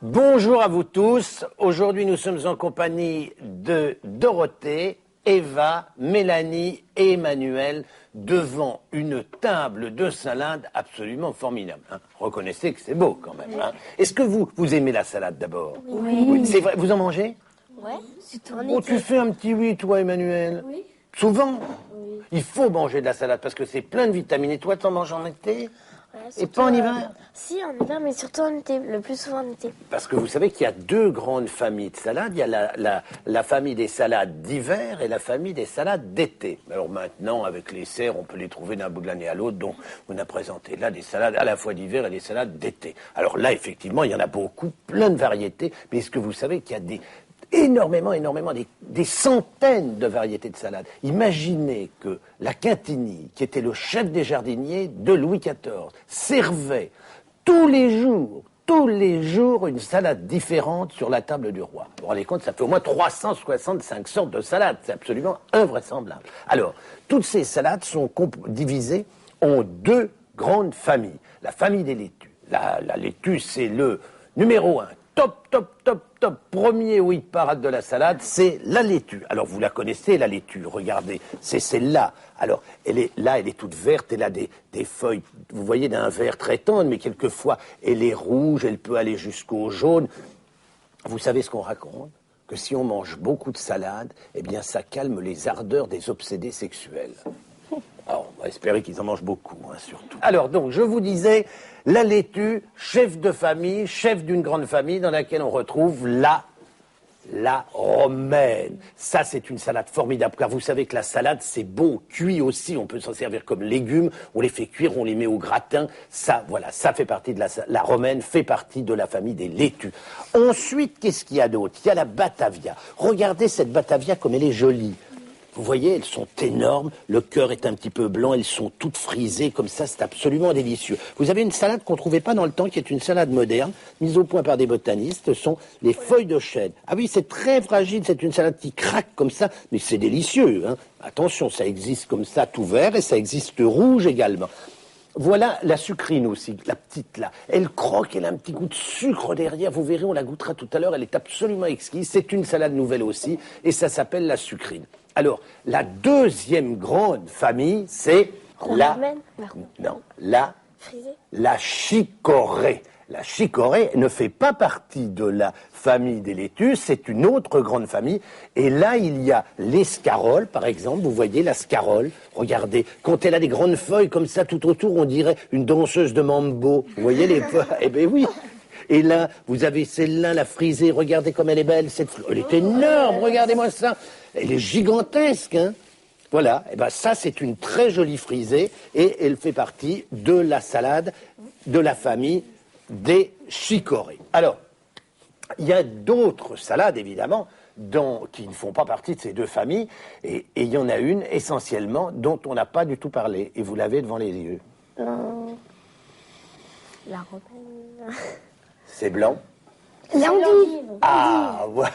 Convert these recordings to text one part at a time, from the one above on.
Bonjour à vous tous. Aujourd'hui, nous sommes en compagnie de Dorothée, Eva, Mélanie et Emmanuel devant une table de salade absolument formidable. Hein. Reconnaissez que c'est beau quand même. Hein. Est-ce que vous aimez la salade d'abord? Oui. C'est vrai, vous en mangez? Ouais. Oh, tu fais un petit oui, toi, Emmanuel? Oui. Souvent? Oui. Il faut manger de la salade parce que c'est plein de vitamines. Et toi, t'en manges en été? Ouais, Et pas en hiver? Si, en hiver, mais surtout en été, le plus souvent en été. Parce que vous savez qu'il y a deux grandes familles de salades. Il y a la famille des salades d'hiver et la famille des salades d'été. Alors maintenant, avec les serres, on peut les trouver d'un bout de l'année à l'autre. Donc, on a présenté là des salades à la fois d'hiver et des salades d'été. Alors là, effectivement, il y en a beaucoup, plein de variétés. Mais est-ce que vous savez qu'il y a énormément, des centaines de variétés de salades. Imaginez que la Quintigny, qui était le chef des jardiniers de Louis XIV, servait tous les jours, une salade différente sur la table du roi. Vous vous rendez compte, ça fait au moins 365 sortes de salades. C'est absolument invraisemblable. Alors, toutes ces salades sont divisées en deux grandes familles. La famille des laitues. La laitue, c'est le numéro 1. Top, premier oui parade de la salade, c'est la laitue. Alors vous la connaissez, la laitue, regardez, c'est celle-là. Alors elle est toute verte, elle a des feuilles, vous voyez, d'un vert très tendre, mais quelquefois elle est rouge, elle peut aller jusqu'au jaune. Vous savez ce qu'on raconte? Que si on mange beaucoup de salade, eh bien ça calme les ardeurs des obsédés sexuels. Alors, on va espérer qu'ils en mangent beaucoup, hein, surtout. Alors, donc, je vous disais, la laitue, chef de famille, chef d'une grande famille dans laquelle on retrouve la romaine. Ça, c'est une salade formidable, car vous savez que la salade, c'est bon, cuit aussi. On peut s'en servir comme légumes, on les fait cuire, on les met au gratin. Ça, voilà, ça fait partie de la romaine, fait partie de la famille des laitues. Ensuite, qu'est-ce qu'il y a d'autre? Il y a la Batavia. Regardez cette Batavia comme elle est jolie. Vous voyez, elles sont énormes, le cœur est un petit peu blanc, elles sont toutes frisées comme ça, c'est absolument délicieux. Vous avez une salade qu'on ne trouvait pas dans le temps, qui est une salade moderne, mise au point par des botanistes, ce sont les feuilles de chêne. Ah oui, c'est très fragile, c'est une salade qui craque comme ça, mais c'est délicieux. Hein. Attention, ça existe comme ça tout vert et ça existe rouge également. Voilà la sucrine aussi, la petite là. Elle croque, elle a un petit goût de sucre derrière. Vous verrez, on la goûtera tout à l'heure. Elle est absolument exquise. C'est une salade nouvelle aussi et ça s'appelle la sucrine. Alors, la deuxième grande famille, c'est la chicorée. La chicorée ne fait pas partie de la famille des laitues, c'est une autre grande famille. Et là, il y a l'escarole, par exemple. Vous voyez la scarole. Regardez, quand elle a des grandes feuilles comme ça tout autour, on dirait une danseuse de mambo. Vous voyez les feuilles? Eh bien oui. Et là, vous avez celle-là, la frisée. Regardez comme elle est belle, cette fleur. Elle est énorme, regardez-moi ça. Elle est gigantesque, hein. Voilà, et ben ça c'est une très jolie frisée et elle fait partie de la salade de la famille des chicorées. Alors, il y a d'autres salades évidemment qui ne font pas partie de ces deux familles et il y en a une essentiellement dont on n'a pas du tout parlé et vous l'avez devant les yeux. La romaine. C'est blanc. L'endive. Ah, voilà,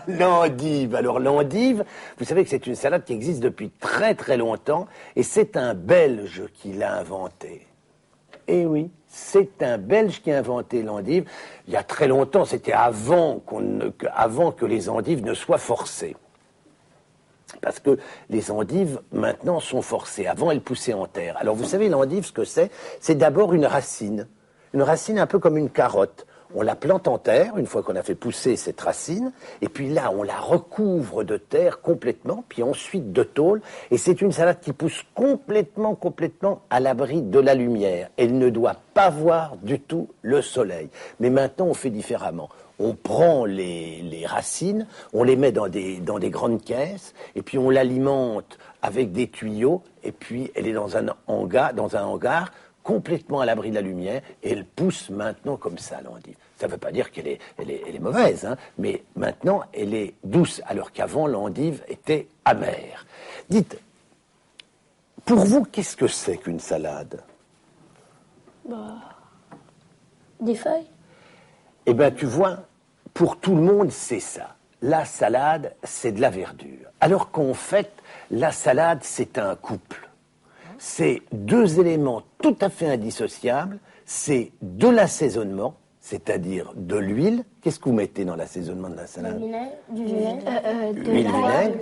l'endive. Alors l'endive, vous savez que c'est une salade qui existe depuis très très longtemps et c'est un Belge qui l'a inventée. Eh oui, c'est un Belge qui a inventé l'endive. Il y a très longtemps, c'était avant que les endives ne soient forcées. Parce que les endives, maintenant, sont forcées. Avant, elles poussaient en terre. Alors vous savez, l'endive, ce que c'est d'abord une racine. Une racine un peu comme une carotte. On la plante en terre, une fois qu'on a fait pousser cette racine, et puis là, on la recouvre de terre complètement, puis ensuite de tôle, et c'est une salade qui pousse complètement à l'abri de la lumière. Elle ne doit pas voir du tout le soleil. Mais maintenant, on fait différemment. On prend les racines, on les met dans des grandes caisses, et puis on l'alimente avec des tuyaux, et puis elle est dans un hangar, complètement à l'abri de la lumière, et elle pousse maintenant comme ça, l'endive. Ça ne veut pas dire qu'elle est mauvaise, hein, mais maintenant, elle est douce, alors qu'avant, l'endive était amère. Dites, pour vous, qu'est-ce que c'est qu'une salade? Des feuilles. Eh bien, tu vois, pour tout le monde, c'est ça. La salade, c'est de la verdure. Alors qu'en fait, la salade, c'est un couple. C'est deux éléments tout à fait indissociables. C'est de l'assaisonnement, c'est-à-dire de l'huile. Qu'est-ce que vous mettez dans l'assaisonnement de la salade? Du vinaigre. Huile, vinaigre.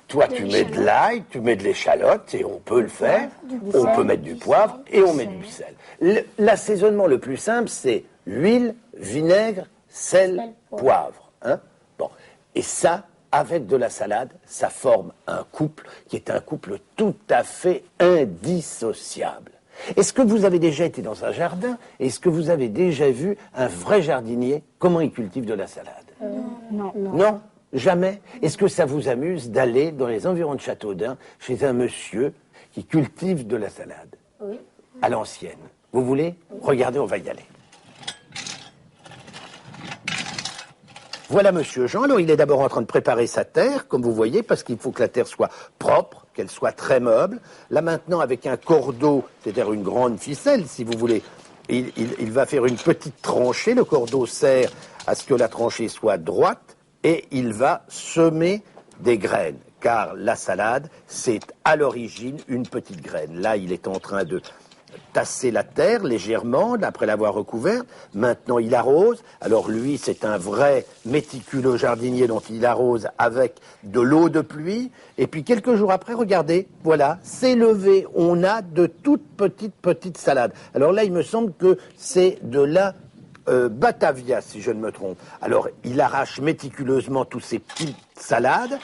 Toi, tu mets de l'ail, tu mets de l'échalote, et on peut le faire. On peut mettre du poivre et on met du sel. L'assaisonnement le plus simple, c'est huile, vinaigre, sel, poivre. Hein? Bon. Et ça, avec de la salade, ça forme un couple qui est un couple tout à fait indissociable. Est-ce que vous avez déjà été dans un jardin? Est-ce que vous avez déjà vu un vrai jardinier? Comment il cultive de la salade? Non. Non, jamais. Est-ce que ça vous amuse d'aller dans les environs de Châteaudun chez un monsieur qui cultive de la salade? Oui. À l'ancienne. Vous voulez? Regardez, on va y aller. Voilà Monsieur Jean. Alors, il est d'abord en train de préparer sa terre, comme vous voyez, parce qu'il faut que la terre soit propre, qu'elle soit très meuble. Là, maintenant, avec un cordeau, c'est-à-dire une grande ficelle, si vous voulez, il va faire une petite tranchée. Le cordeau sert à ce que la tranchée soit droite et il va semer des graines. Car la salade, c'est à l'origine une petite graine. Là, il est en train de tasser la terre légèrement, après l'avoir recouverte. Maintenant, il arrose. Alors lui, c'est un vrai méticuleux jardinier dont il arrose avec de l'eau de pluie. Et puis, quelques jours après, regardez, voilà, c'est levé. On a de toutes petites salades. Alors là, il me semble que c'est de la Batavia, si je ne me trompe. Alors, il arrache méticuleusement toutes ces petites salades.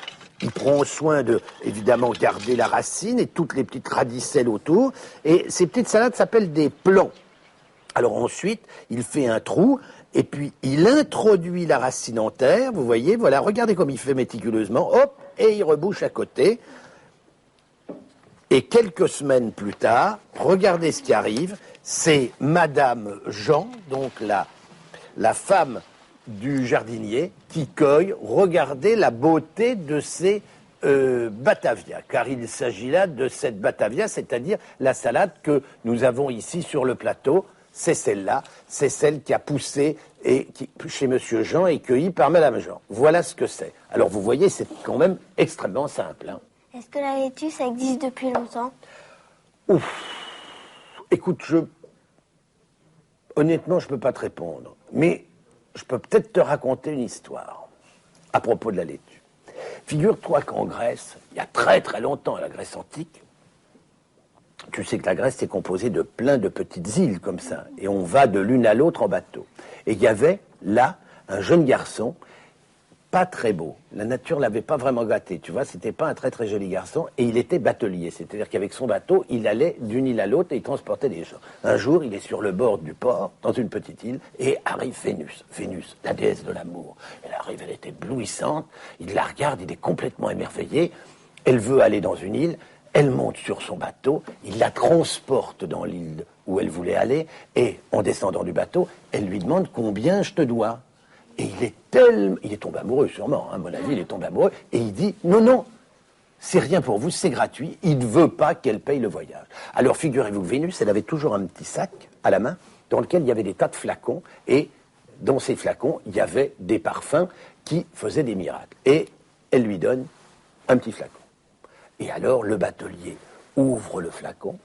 Il prend soin de, évidemment, garder la racine et toutes les petites radicelles autour. Et ces petites salades s'appellent des plants. Alors ensuite, il fait un trou et puis il introduit la racine en terre. Vous voyez, voilà, regardez comme il fait méticuleusement. Hop, et il rebouche à côté. Et quelques semaines plus tard, regardez ce qui arrive. C'est Madame Jean, donc la femme du jardinier, qui cueille. Regardez la beauté de ces Batavia, car il s'agit là de cette Batavia, c'est-à-dire la salade que nous avons ici sur le plateau. C'est celle-là, c'est celle qui a poussé et qui, chez Monsieur Jean et cueillie par Madame Jean. Voilà ce que c'est. Alors vous voyez, c'est quand même extrêmement simple. Hein. Est-ce que la laitue, ça existe depuis longtemps? Ouf. Écoute, honnêtement, je ne peux pas te répondre. Mais je peux peut-être te raconter une histoire à propos de la laitue. Figure-toi qu'en Grèce, il y a très très longtemps, la Grèce antique, tu sais que la Grèce est composée de plein de petites îles comme ça, et on va de l'une à l'autre en bateau. Et il y avait là un jeune garçon, pas très beau. La nature l'avait pas vraiment gâté, tu vois, c'était pas un très très joli garçon, et il était batelier, c'est-à-dire qu'avec son bateau, il allait d'une île à l'autre et il transportait des gens. Un jour, il est sur le bord du port, dans une petite île, et arrive Vénus, la déesse de l'amour. Elle arrive, elle est éblouissante, il la regarde, il est complètement émerveillé, elle veut aller dans une île, elle monte sur son bateau, il la transporte dans l'île où elle voulait aller, et en descendant du bateau, elle lui demande combien je te dois. Et il est tombé amoureux sûrement, hein, à mon avis, il est tombé amoureux, et il dit non, c'est rien pour vous, c'est gratuit, il ne veut pas qu'elle paye le voyage. Alors figurez-vous que Vénus, elle avait toujours un petit sac à la main, dans lequel il y avait des tas de flacons, et dans ces flacons, il y avait des parfums qui faisaient des miracles. Et elle lui donne un petit flacon. Et alors le batelier ouvre le flacon,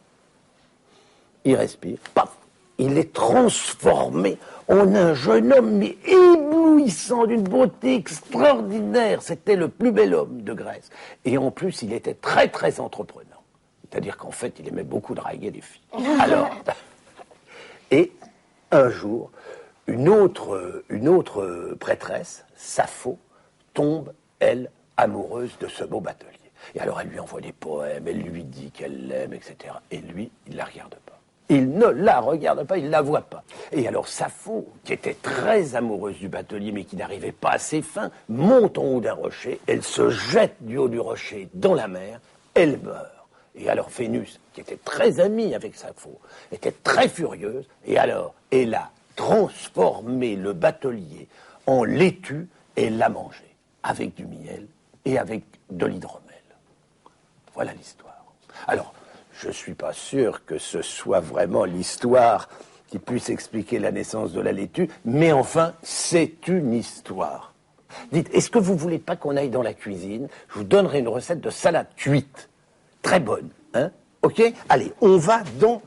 il respire, paf, il est transformé en un jeune homme, mais éblouissant, d'une beauté extraordinaire. C'était le plus bel homme de Grèce. Et en plus, il était très, très entreprenant. C'est-à-dire qu'en fait, il aimait beaucoup draguer des filles. Alors, et un jour, une autre prêtresse, Sappho, tombe, elle, amoureuse de ce beau batelier. Et alors, elle lui envoie des poèmes, elle lui dit qu'elle l'aime, etc. Et lui, il ne la regarde pas. Il ne la regarde pas, il ne la voit pas. Et alors Sappho, qui était très amoureuse du batelier, mais qui n'arrivait pas à ses fins, monte en haut d'un rocher, elle se jette du haut du rocher dans la mer, elle meurt. Et alors Vénus, qui était très amie avec Sappho, était très furieuse, et alors elle a transformé le batelier en laitue et l'a mangé, avec du miel et avec de l'hydromel. Voilà l'histoire. Alors, je ne suis pas sûr que ce soit vraiment l'histoire qui puisse expliquer la naissance de la laitue, mais enfin, c'est une histoire. Dites, est-ce que vous ne voulez pas qu'on aille dans la cuisine? Je vous donnerai une recette de salade cuite. Très bonne, hein? Ok? Allez, on va dans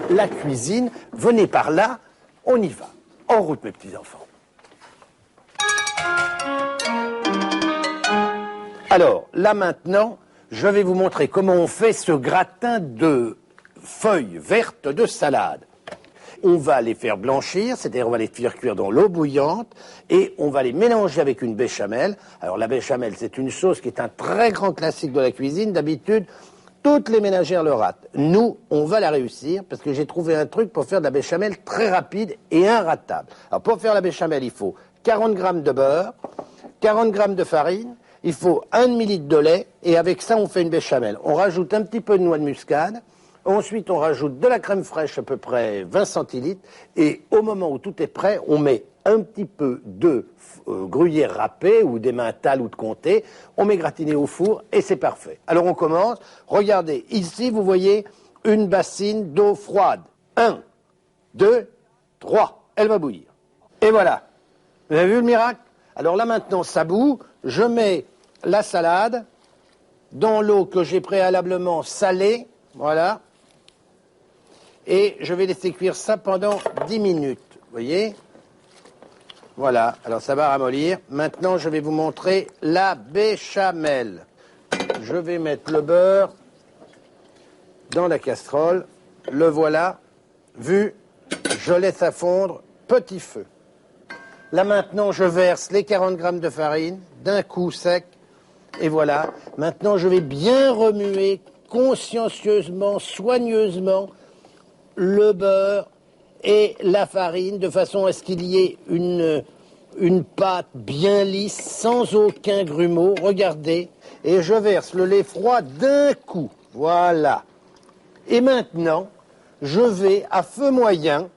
la cuisine. Venez par là, on y va. En route, mes petits-enfants. Alors, là maintenant, je vais vous montrer comment on fait ce gratin de feuilles vertes de salade. On va les faire blanchir, c'est-à-dire on va les faire cuire dans l'eau bouillante et on va les mélanger avec une béchamel. Alors la béchamel, c'est une sauce qui est un très grand classique de la cuisine. D'habitude, toutes les ménagères le ratent. Nous, on va la réussir parce que j'ai trouvé un truc pour faire de la béchamel très rapide et inratable. Alors pour faire la béchamel, il faut 40 grammes de beurre, 40 grammes de farine, il faut 1 demi-litre de lait et avec ça, on fait une béchamel. On rajoute un petit peu de noix de muscade. Ensuite, on rajoute de la crème fraîche, à peu près 20 centilitres. Et au moment où tout est prêt, on met un petit peu de gruyère râpée ou d'emmental ou de comté. On met gratiné au four et c'est parfait. Alors on commence. Regardez, ici, vous voyez une bassine d'eau froide. 1, 2, 3. Elle va bouillir. Et voilà. Vous avez vu le miracle? Alors là maintenant, ça bout. Je mets la salade dans l'eau que j'ai préalablement salée. Voilà. Et je vais laisser cuire ça pendant 10 minutes. Vous voyez? Voilà. Alors ça va ramollir. Maintenant, je vais vous montrer la béchamel. Je vais mettre le beurre dans la casserole. Le voilà. Vu, je laisse à fondre. Petit feu. Là maintenant, je verse les 40 grammes de farine d'un coup sec. Et voilà. Maintenant, je vais bien remuer consciencieusement, soigneusement, le beurre et la farine, de façon à ce qu'il y ait une pâte bien lisse, sans aucun grumeau. Regardez. Et je verse le lait froid d'un coup. Voilà. Et maintenant, je vais, à feu moyen,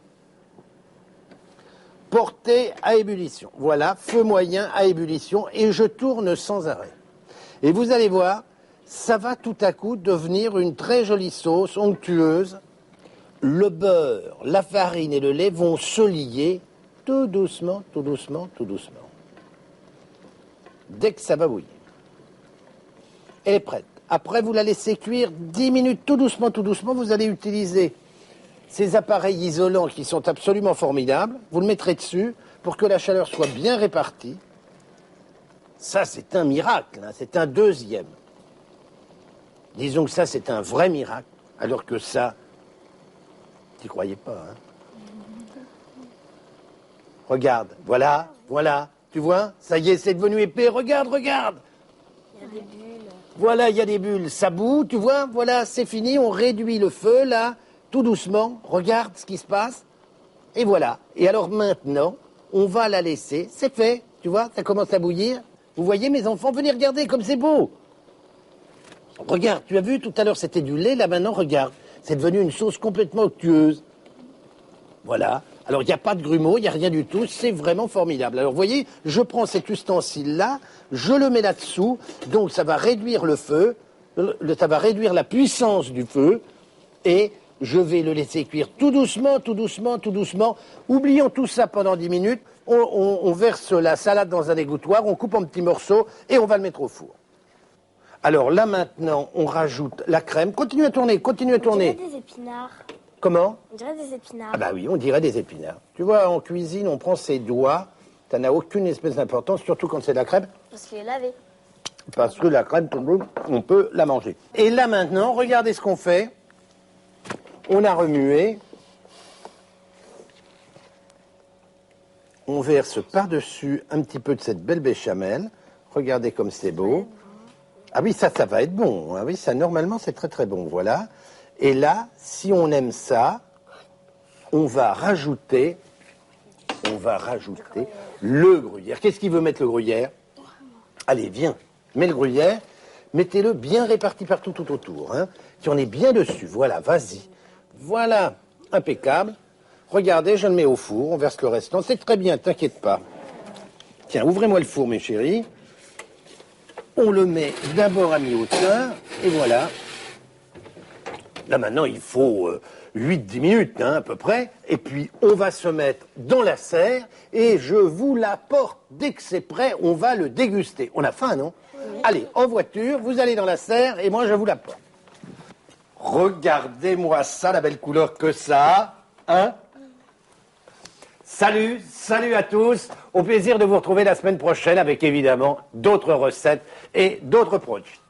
porter à ébullition. Voilà, feu moyen à ébullition. Et je tourne sans arrêt. Et vous allez voir, ça va tout à coup devenir une très jolie sauce onctueuse. Le beurre, la farine et le lait vont se lier tout doucement, tout doucement, tout doucement. Dès que ça va bouillir. Elle est prête. Après, vous la laissez cuire 10 minutes tout doucement, vous allez utiliser ces appareils isolants qui sont absolument formidables. Vous le mettrez dessus pour que la chaleur soit bien répartie. Ça, c'est un miracle, hein, c'est un deuxième. Disons que ça, c'est un vrai miracle, alors que ça, t'y croyais pas, hein. Regarde, voilà, tu vois, ça y est, c'est devenu épais, regarde. Il y a des bulles. Voilà, il y a des bulles, ça bout, tu vois, voilà, c'est fini, on réduit le feu, là, tout doucement, regarde ce qui se passe, et voilà. Et alors maintenant, on va la laisser, c'est fait, tu vois, ça commence à bouillir. Vous voyez, mes enfants, venez regarder comme c'est beau. Regarde, tu as vu, tout à l'heure, c'était du lait, là, maintenant, regarde. C'est devenu une sauce complètement onctueuse. Voilà. Alors, il n'y a pas de grumeaux, il n'y a rien du tout, c'est vraiment formidable. Alors, vous voyez, je prends cet ustensile-là, je le mets là-dessous, donc ça va réduire le feu, ça va réduire la puissance du feu, et je vais le laisser cuire tout doucement. Oublions tout ça pendant 10 minutes. On verse la salade dans un égouttoir, on coupe en petits morceaux et on va le mettre au four. Alors là maintenant, on rajoute la crème. Continue à tourner. On dirait des épinards. Comment? On dirait des épinards. Ah bah oui, on dirait des épinards. Tu vois, en cuisine, on prend ses doigts, ça n'a aucune espèce d'importance, surtout quand c'est de la crème. Parce qu'il est lavé. Parce que la crème, on peut la manger. Et là maintenant, regardez ce qu'on fait. On a remué. On verse par-dessus un petit peu de cette belle béchamel. Regardez comme c'est beau. Ah oui, ça va être bon. Ah oui, ça, normalement, c'est très, très bon. Voilà. Et là, si on aime ça, on va rajouter le gruyère. Qu'est-ce qu'il veut mettre, le gruyère? Allez, viens. Mets le gruyère. Mettez-le bien réparti partout, tout autour. Hein. Qu'il y en ait bien dessus. Voilà, vas-y. Voilà, impeccable. Regardez, je le mets au four, on verse le restant. C'est très bien, t'inquiète pas. Tiens, ouvrez-moi le four, mes chéris. On le met d'abord à mi-hauteur, et voilà. Là, maintenant, il faut 8-10 minutes, hein, à peu près. Et puis, on va se mettre dans la serre, et je vous l'apporte. Dès que c'est prêt, on va le déguster. On a faim, non? Oui. Allez, en voiture, vous allez dans la serre, et moi, je vous l'apporte. Regardez-moi ça, la belle couleur que ça a, hein? Salut, salut à tous. Au plaisir de vous retrouver la semaine prochaine avec évidemment d'autres recettes et d'autres produits.